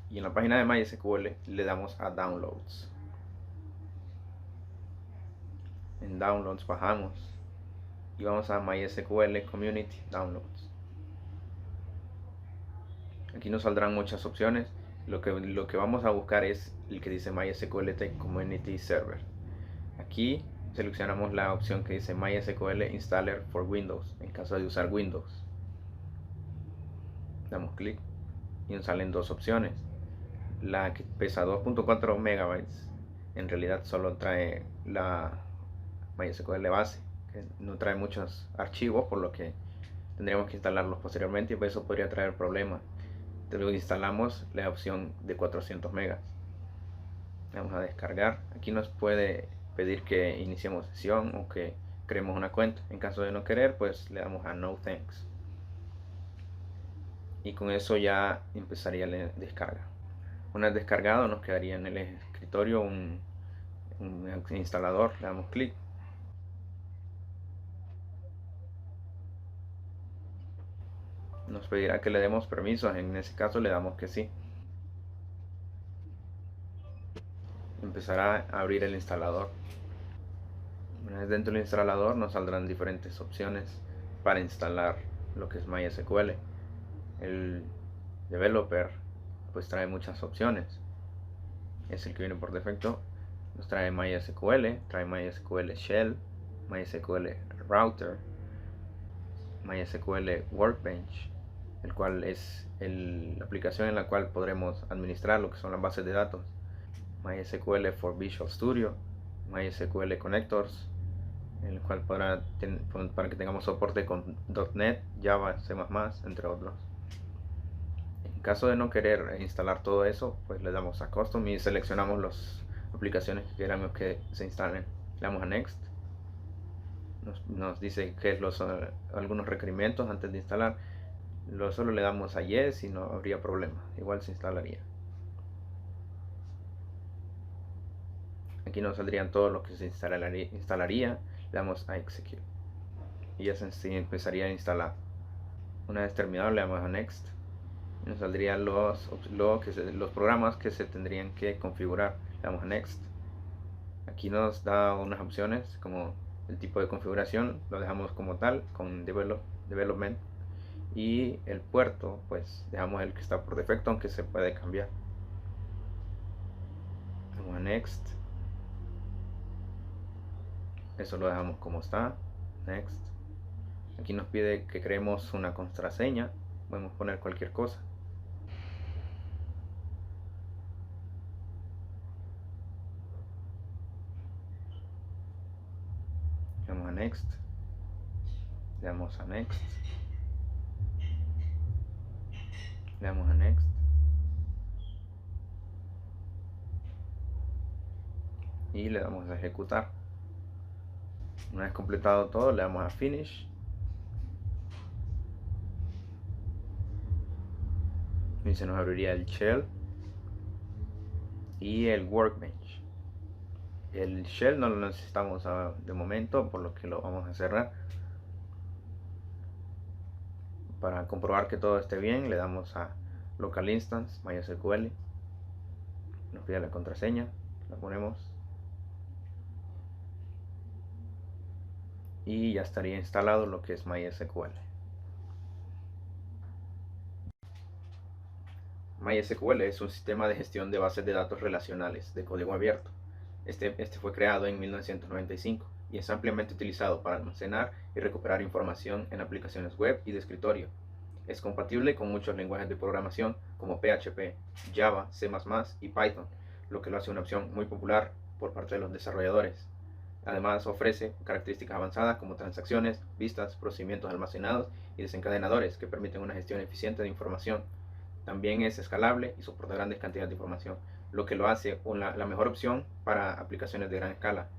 y en la página de MySQL le damos a Downloads. En Downloads bajamos y vamos a MySQL Community Downloads. Aquí nos saldrán muchas opciones. Lo que vamos a buscar es el que dice MySQL Community Server. Aquí seleccionamos la opción que dice MySQL Installer for Windows, en caso de usar Windows. Damos clic y nos salen dos opciones. La que pesa 2.4 megabytes, en realidad solo trae la MySQL base, que no trae muchos archivos, por lo que tendríamos que instalarlos posteriormente y eso podría traer problemas. Luego instalamos la opción de 400 megas. Vamos a descargar. Aquí nos puede pedir que iniciemos sesión o que creemos una cuenta. En caso de no querer, pues le damos a No Thanks. Y con eso ya empezaría la descarga. Una vez descargado, nos quedaría en el escritorio un instalador. Le damos clic. Nos pedirá que le demos permisos. En ese caso le damos que sí. Empezará a abrir el instalador. Una vez dentro del instalador nos saldrán diferentes opciones para instalar lo que es MySQL. El developer pues trae muchas opciones. Es el que viene por defecto. Nos trae MySQL, trae MySQL Shell, MySQL Router, MySQL Workbench, el cual es la aplicación en la cual podremos administrar lo que son las bases de datos. MySQL for Visual Studio, MySQL Connectors, el cual para que tengamos soporte con .NET, Java, C++, entre otros. En caso de no querer instalar todo eso, pues le damos a Custom y seleccionamos las aplicaciones que queramos que se instalen. Le damos a Next. Nos dice que algunos requerimientos antes de instalar. Solo le damos a Yes y no habría problema. Igual se instalaría. Aquí nos saldrían todo lo que se instalaría. Le damos a Execute. Y ya se empezaría a instalar. Una vez terminado le damos a Next. Y nos saldrían los programas que se tendrían que configurar. Le damos a Next. Aquí nos da unas opciones como el tipo de configuración, lo dejamos como tal con Development, y el puerto pues dejamos el que está por defecto, aunque se puede cambiar. Vamos a Next. Eso lo dejamos como está. Next. Aquí nos pide que creemos una contraseña. Podemos poner cualquier cosa. Vamos a Next. Le damos a Next. Le damos a Next. Y le damos a ejecutar. Una vez completado todo, le damos a Finish. Y se nos abriría el Shell y el Workbench. El Shell no lo necesitamos de momento, por lo que lo vamos a cerrar. Para comprobar que todo esté bien, le damos a Local Instance, MySQL. Nos pide la contraseña, la ponemos. Y ya estaría instalado lo que es MySQL. MySQL es un sistema de gestión de bases de datos relacionales de código abierto. Este fue creado en 1995 y es ampliamente utilizado para almacenar y recuperar información en aplicaciones web y de escritorio. Es compatible con muchos lenguajes de programación como PHP, Java, C++ y Python, lo que lo hace una opción muy popular por parte de los desarrolladores. Además ofrece características avanzadas como transacciones, vistas, procedimientos almacenados y desencadenadores que permiten una gestión eficiente de información. También es escalable y soporta grandes cantidades de información, lo que lo hace la mejor opción para aplicaciones de gran escala.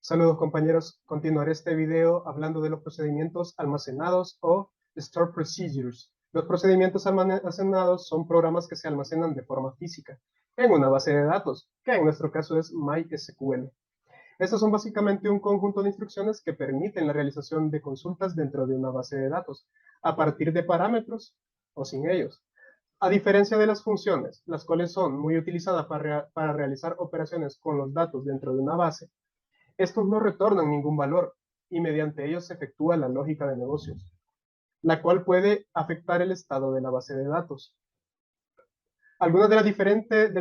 Saludos compañeros, continuaré este video hablando de los procedimientos almacenados o Store Procedures. Los procedimientos almacenados son programas que se almacenan de forma física en una base de datos, que en nuestro caso es MySQL. Estos son básicamente un conjunto de instrucciones que permiten la realización de consultas dentro de una base de datos, a partir de parámetros o sin ellos. A diferencia de las funciones, las cuales son muy utilizadas para realizar operaciones con los datos dentro de una base, estos no retornan ningún valor y mediante ellos se efectúa la lógica de negocios, la cual puede afectar el estado de la base de datos. Algunas de las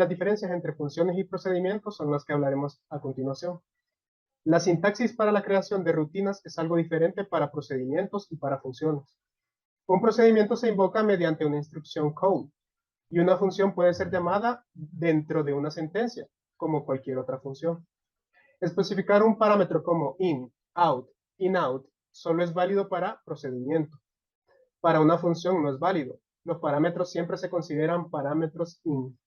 diferencias entre funciones y procedimientos son las que hablaremos a continuación. La sintaxis para la creación de rutinas es algo diferente para procedimientos y para funciones. Un procedimiento se invoca mediante una instrucción code y una función puede ser llamada dentro de una sentencia, como cualquier otra función. Especificar un parámetro como in-out solo es válido para procedimiento. Para una función no es válido. Los parámetros siempre se consideran parámetros in.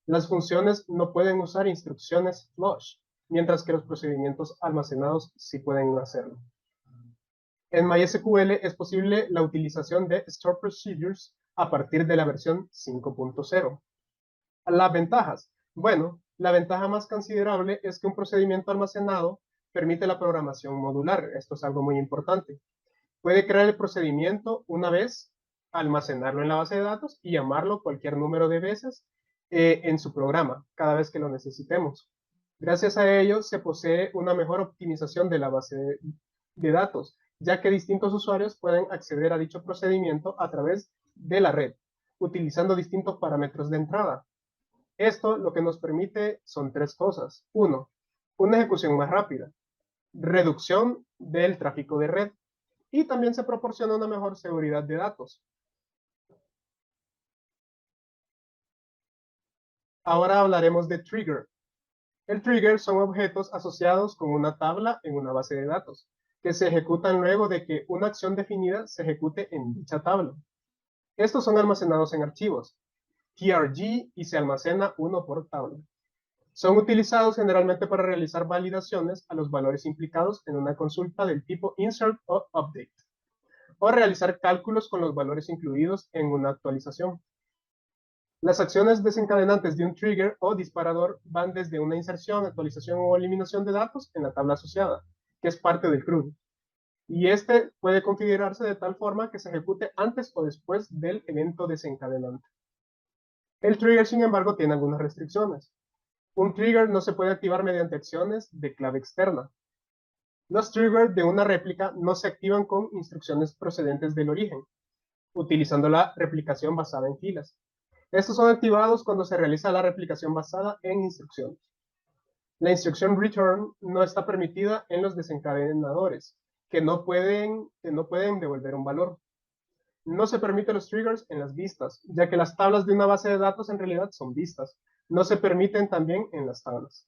Las funciones no pueden usar instrucciones flush, mientras que los procedimientos almacenados sí pueden hacerlo. En MySQL es posible la utilización de Store Procedures a partir de la versión 5.0. Las ventajas. Bueno, la ventaja más considerable es que un procedimiento almacenado permite la programación modular. Esto es algo muy importante. Puede crear el procedimiento una vez, almacenarlo en la base de datos y llamarlo cualquier número de veces en su programa, cada vez que lo necesitemos. Gracias a ello, se posee una mejor optimización de la base de datos, ya que distintos usuarios pueden acceder a dicho procedimiento a través de la red, utilizando distintos parámetros de entrada. Esto lo que nos permite son tres cosas. Uno, una ejecución más rápida, reducción del tráfico de red y también se proporciona una mejor seguridad de datos. Ahora hablaremos de trigger. El trigger son objetos asociados con una tabla en una base de datos, que se ejecutan luego de que una acción definida se ejecute en dicha tabla. Estos son almacenados en archivos, TRG, y se almacena uno por tabla. Son utilizados generalmente para realizar validaciones a los valores implicados en una consulta del tipo insert o update, o realizar cálculos con los valores incluidos en una actualización. Las acciones desencadenantes de un trigger o disparador van desde una inserción, actualización o eliminación de datos en la tabla asociada, que es parte del CRUD. Y este puede configurarse de tal forma que se ejecute antes o después del evento desencadenante. El trigger, sin embargo, tiene algunas restricciones. Un trigger no se puede activar mediante acciones de clave externa. Los triggers de una réplica no se activan con instrucciones procedentes del origen, utilizando la replicación basada en filas. Estos son activados cuando se realiza la replicación basada en instrucciones. La instrucción return no está permitida en los desencadenadores, que no pueden devolver un valor. No se permiten los triggers en las vistas, ya que las tablas de una base de datos en realidad son vistas. No se permiten también en las tablas.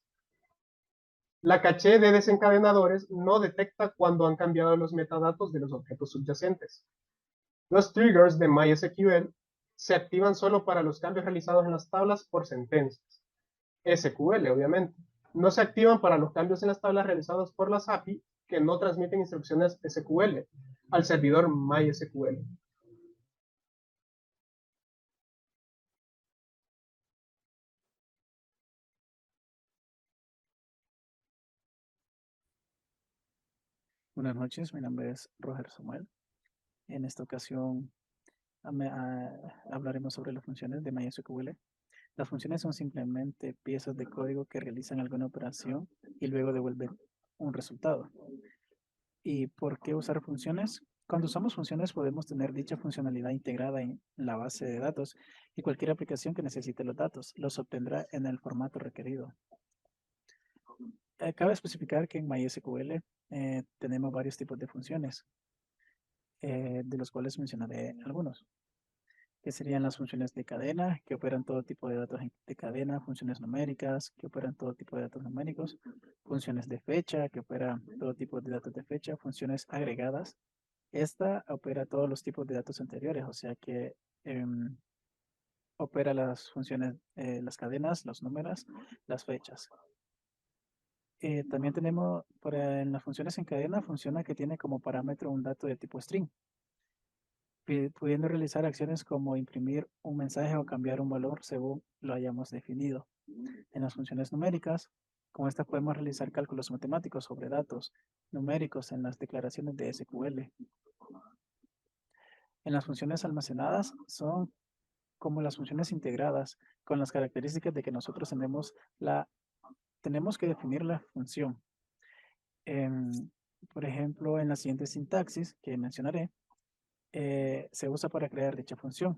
La caché de desencadenadores no detecta cuando han cambiado los metadatos de los objetos subyacentes. Los triggers de MySQL se activan solo para los cambios realizados en las tablas por sentencias. SQL, obviamente. No se activan para los cambios en las tablas realizados por las API que no transmiten instrucciones SQL al servidor MySQL. Buenas noches, mi nombre es Roger Samuel. En esta ocasión hablaremos sobre las funciones de MySQL. Las funciones son simplemente piezas de código que realizan alguna operación y luego devuelven un resultado. ¿Y por qué usar funciones? Cuando usamos funciones podemos tener dicha funcionalidad integrada en la base de datos y cualquier aplicación que necesite los datos los obtendrá en el formato requerido. Cabe especificar que en MySQL tenemos varios tipos de funciones, de los cuales mencionaré algunos, que serían las funciones de cadena, que operan todo tipo de datos de cadena, funciones numéricas, que operan todo tipo de datos numéricos, funciones de fecha, que operan todo tipo de datos de fecha, funciones agregadas. Esta opera todos los tipos de datos anteriores, o sea que opera las funciones, las cadenas, los números, las fechas. También tenemos, en las funciones en cadena, funciona que tiene como parámetro un dato de tipo string, pudiendo realizar acciones como imprimir un mensaje o cambiar un valor según lo hayamos definido. En las funciones numéricas, con estas podemos realizar cálculos matemáticos sobre datos numéricos en las declaraciones de SQL. En las funciones almacenadas son como las funciones integradas, con las características de que nosotros tenemos que definir la función. Por ejemplo, en la siguiente sintaxis que mencionaré, se usa para crear dicha función.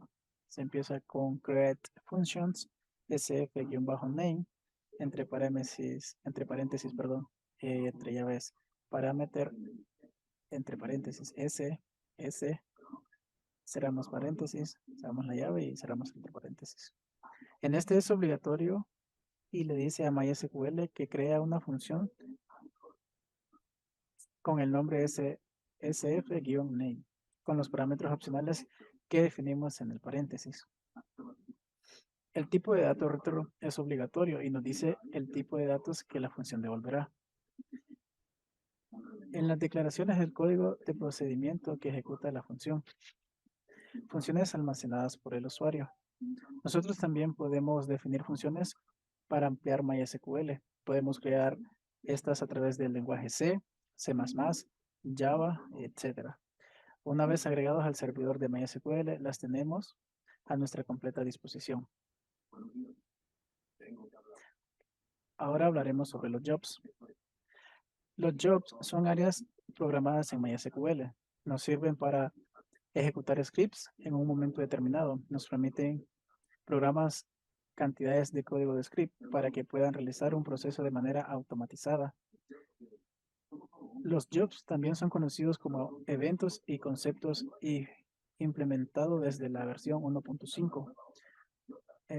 Se empieza con create functions, sf-name, entre paréntesis, entre llaves, parameter, entre paréntesis, s, cerramos paréntesis, cerramos la llave y cerramos entre paréntesis. En este es obligatorio y le dice a MySQL que crea una función con el nombre sf-name, con los parámetros opcionales que definimos en el paréntesis. El tipo de dato retro es obligatorio y nos dice el tipo de datos que la función devolverá. En las declaraciones del código de procedimiento que ejecuta la función, funciones almacenadas por el usuario. Nosotros también podemos definir funciones para ampliar MySQL. Podemos crear estas a través del lenguaje C, C++, Java, etc. Una vez agregados al servidor de MySQL, las tenemos a nuestra completa disposición. Ahora hablaremos sobre los jobs. Los jobs son áreas programadas en MySQL. Nos sirven para ejecutar scripts en un momento determinado. Nos permiten programas cantidades de código de script para que puedan realizar un proceso de manera automatizada. Los jobs también son conocidos como eventos y conceptos y implementado desde la versión 1.5.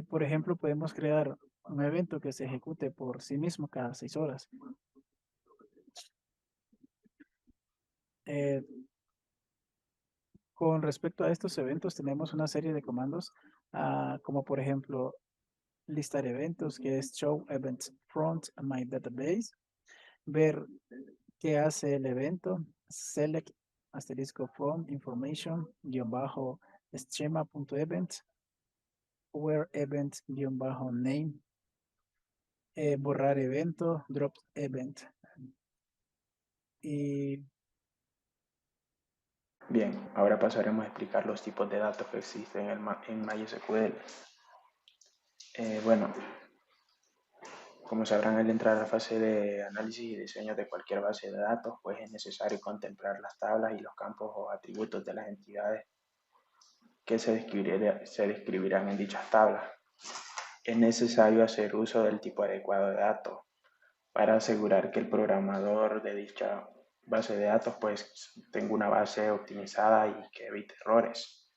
Por ejemplo, podemos crear un evento que se ejecute por sí mismo cada 6 horas. Con respecto a estos eventos, tenemos una serie de comandos, como por ejemplo, listar eventos, que es show events front my database, ver qué hace el evento, select asterisco from information _ schema.event, where event _name, borrar evento, drop event. Y Bien, ahora pasaremos a explicar los tipos de datos que existen en MySQL. Bueno, como sabrán, al entrar a la fase de análisis y diseño de cualquier base de datos, pues es necesario contemplar las tablas y los campos o atributos de las entidades que se describirán en dichas tablas. Es necesario hacer uso del tipo adecuado de datos para asegurar que el programador de dicha base de datos pues tenga una base optimizada y que evite errores.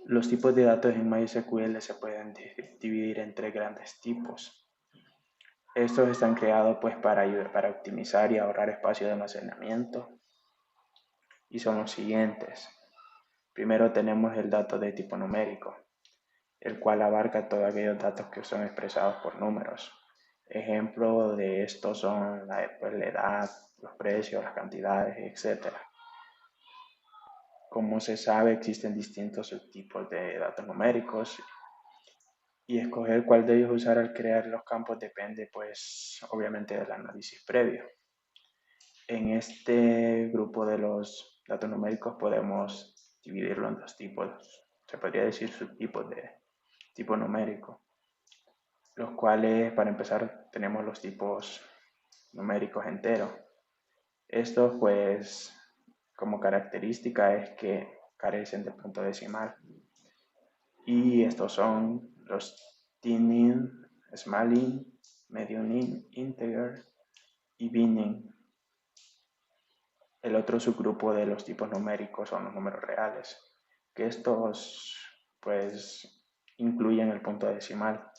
Los tipos de datos en MySQL se pueden dividir en 3 grandes tipos. Estos están creados pues para optimizar y ahorrar espacio de almacenamiento y son los siguientes. Primero tenemos el dato de tipo numérico, el cual abarca todos aquellos datos que son expresados por números. Ejemplo de estos son la edad, los precios, las cantidades, etc. Como se sabe, existen distintos subtipos de datos numéricos y escoger cuál de ellos usar al crear los campos depende, pues, obviamente del análisis previo. En este grupo de los datos numéricos podemos dividirlo en 2 tipos, se podría decir subtipos de tipo numérico, los cuales, para empezar, tenemos los tipos numéricos enteros. Estos, pues, como característica es que carecen de punto decimal. Y estos son los thin-int, small-int, medium-int, integer y bin-int. El otro subgrupo de los tipos numéricos son los números reales, que estos pues incluyen el punto decimal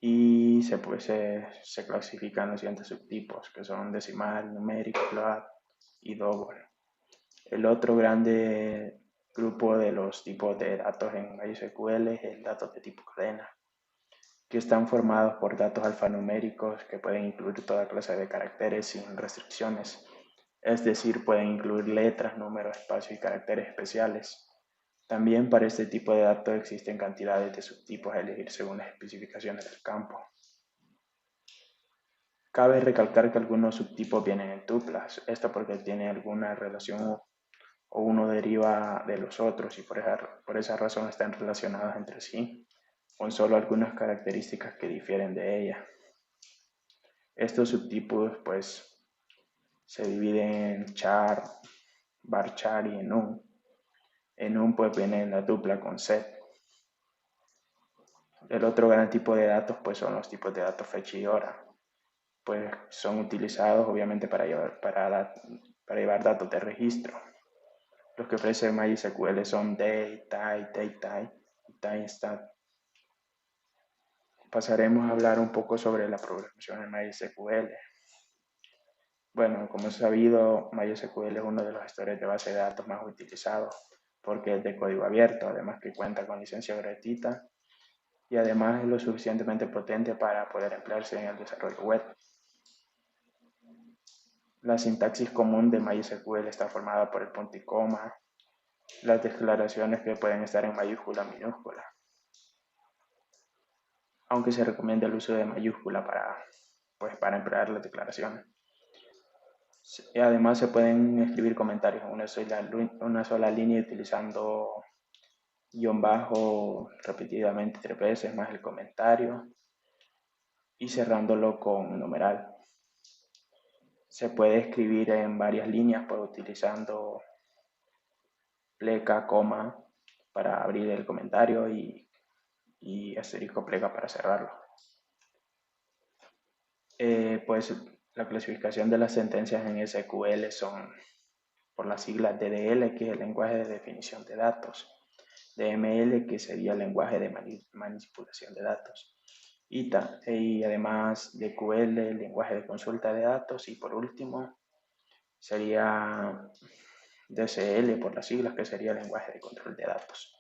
y se clasifican los siguientes subtipos, que son decimal, numérico, float y double. El otro grande grupo de los tipos de datos en MySQL es el datos de tipo cadena, que están formados por datos alfanuméricos que pueden incluir toda clase de caracteres sin restricciones. Es decir, pueden incluir letras, números, espacios y caracteres especiales. También para este tipo de datos existen cantidades de subtipos a elegir según las especificaciones del campo. Cabe recalcar que algunos subtipos vienen en tuplas, esto porque tiene alguna relación o uno deriva de los otros y por esa razón están relacionados entre sí, con solo algunas características que difieren de ella. Estos subtipos pues se dividen en char, varchar y enum. Enum pues viene en la dupla con set. El otro gran tipo de datos pues son los tipos de datos fecha y hora. Pues son utilizados obviamente para llevar datos de registro. Los que ofrece MySQL son date, time y timestamp. Pasaremos a hablar un poco sobre la programación en MySQL. Bueno, como es sabido, MySQL es uno de los gestores de base de datos más utilizados porque es de código abierto, además que cuenta con licencia gratuita y además es lo suficientemente potente para poder emplearse en el desarrollo web. La sintaxis común de MySQL está formada por el punto y coma, las declaraciones que pueden estar en mayúscula o minúscula, aunque se recomienda el uso de mayúscula para emplear las declaraciones. Y además se pueden escribir comentarios en una sola línea utilizando guión bajo repetidamente 3 veces más el comentario y cerrándolo con numeral. Se puede escribir en varias líneas pues, utilizando pleca, coma para abrir el comentario y asterisco pleca para cerrarlo. Pues la clasificación de las sentencias en SQL son por las siglas DDL, que es el lenguaje de definición de datos, DML, que sería el lenguaje de manipulación de datos, ITA, y además DQL, el lenguaje de consulta de datos, y por último sería DCL por las siglas, que sería el lenguaje de control de datos.